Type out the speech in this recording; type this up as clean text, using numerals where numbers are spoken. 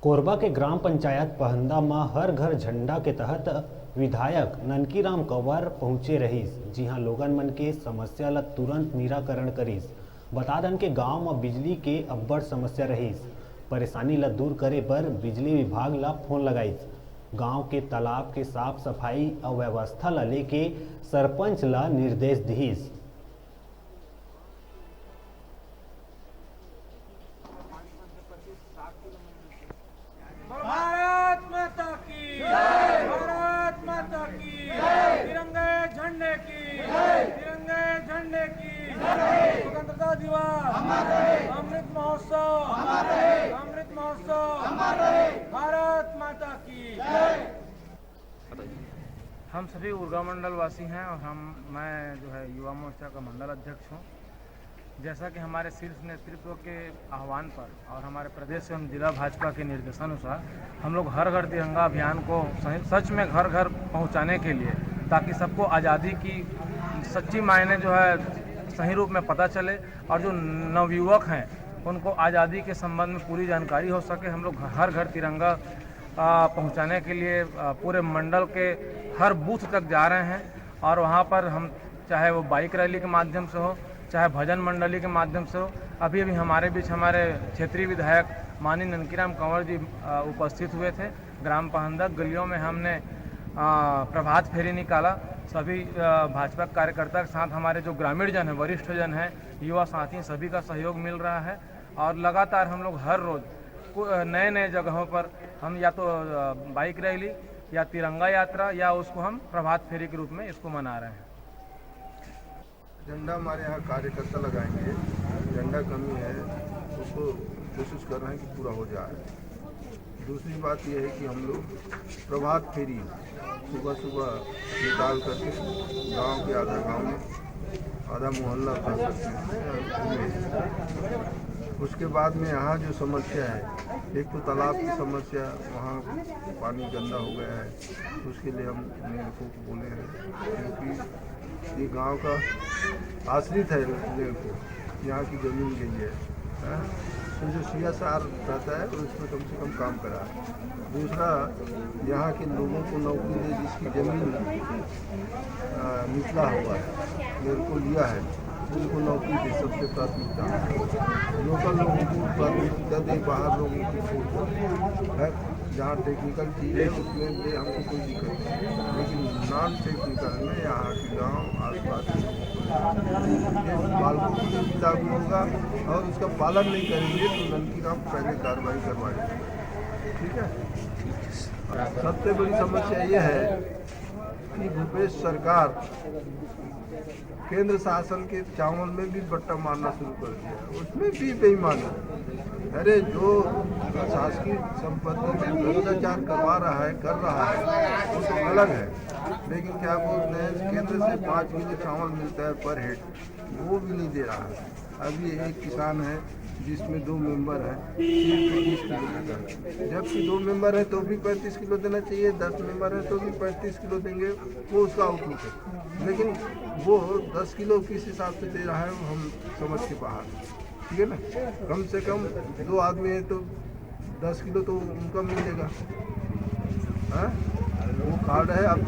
कोरबा के ग्राम पंचायत पहंदा में हर घर झंडा के तहत विधायक ननकीराम कंवर पहुंचे रहीस। जी हाँ, लोगन मन के समस्या ला तुरंत निराकरण करीस। बता दन के गांव में बिजली के अब्बड़ समस्या रहीस। परेशानी ला दूर करे बर बिजली विभाग ला फोन लगाईस। गांव के तालाब के साफ सफाई और व्यवस्था ला लेके सरपंच ला निर्देश दीस। भारत माता की जय, भारत माता की जय, तिरंगे झंडे की जय, तिरंगे झंडे की जय, स्वतंत्रता दिवस अमृत महोत्सव, अमृत महोत्सव, भारत माता की जय। हम सभी उर्गा मंडल वासी हैं और मैं जो है युवा मोर्चा का मंडल अध्यक्ष हूँ। जैसा कि हमारे शीर्ष नेतृत्व के आह्वान पर और हमारे प्रदेश एवं जिला भाजपा के निर्देशानुसार हम लोग हर घर तिरंगा अभियान को सच में घर घर पहुंचाने के लिए, ताकि सबको आज़ादी की सच्ची मायने जो है सही रूप में पता चले और जो नवयुवक हैं उनको आज़ादी के संबंध में पूरी जानकारी हो सके। हम लोग हर घर तिरंगा पहुंचाने के लिए पूरे मंडल के हर बूथ तक जा रहे हैं और वहाँ पर हम चाहे वो बाइक रैली के माध्यम से हो, चाहे भजन मंडली के माध्यम से हो। अभी हमारे बीच हमारे क्षेत्रीय विधायक माननीय ननकीराम कंवर जी उपस्थित हुए थे। ग्राम पहंदा गलियों में हमने प्रभात फेरी निकाला। सभी भाजपा कार्यकर्ता के साथ हमारे जो ग्रामीण जन हैं, वरिष्ठ जन हैं, युवा साथी, सभी का सहयोग मिल रहा है और लगातार हम लोग हर रोज़ नए नए जगहों पर हम या तो बाइक रैली या तिरंगा यात्रा या उसको हम प्रभात फेरी के रूप में इसको मना रहे हैं। झंडा हमारे यहाँ कार्यकर्ता लगाएंगे। झंडा कमी है, उसको कोशिश कर रहे हैं कि पूरा हो जाए। दूसरी बात यह है कि हम लोग प्रभात फेरी सुबह सुबह निकाल करके गांव के गांव में आधा मोहल्ला था। उसके बाद में यहाँ जो समस्या है, एक तो तालाब की समस्या, वहाँ पानी गंदा हो गया है, उसके लिए हम मेयर को बोले हैं, क्योंकि ये गांव का आश्रित है मेयर को, यहाँ की ज़मीन के लिए तो जो CSR रहता है उसमें कम से कम काम करा। दूसरा, यहाँ के लोगों को नौकरी दे जिसकी ज़मीन निचला हुआ है, मेरे को लिया है, उनको नौकरी दे, सबसे प्राथमिकता है। लोकल लोगों को प्राथमिकता दे, बाहर लोगों की छूट है। जहाँ टेक्निकल चीज़ है उसमें भी हमको कोई दिक्कत नहीं, लेकिन नॉन टेक्निकल में यहाँ के गाँव आसपास बालकों को भी लागू होगा और उसका पालन नहीं करेंगे तो ननकीराम पहले कार्रवाई करवाएंगे। ठीक है। सबसे बड़ी समस्या ये है कि भूपेश सरकार केंद्र शासन के चावल में भी बट्टा मारना शुरू कर दिया, उसमें भी बेईमानी। अरे जो शासकीय संपत्ति में भ्रष्टाचार करवा रहा है, कर रहा है, वो तो अलग है, लेकिन क्या बोलते हैं केंद्र से 5 किलो चावल मिलता है पर हेड, वो भी नहीं दे रहा है। अभी एक किसान है जिसमें 2 मेंबर हैं, 30 किलो देता है, जबकि 2 मेंबर है तो भी 35 किलो देना चाहिए, 10 मेंबर है तो भी 35 किलो देंगे, वो उसका आउटलुक है। लेकिन वो 10 किलो किस हिसाब से दे रहा है वो हम समझ के बाहर। ठीक है ना, कम से कम 2 आदमी है तो 10 किलो तो उनका मिलेगा। हाँ, वो कार्ड है अब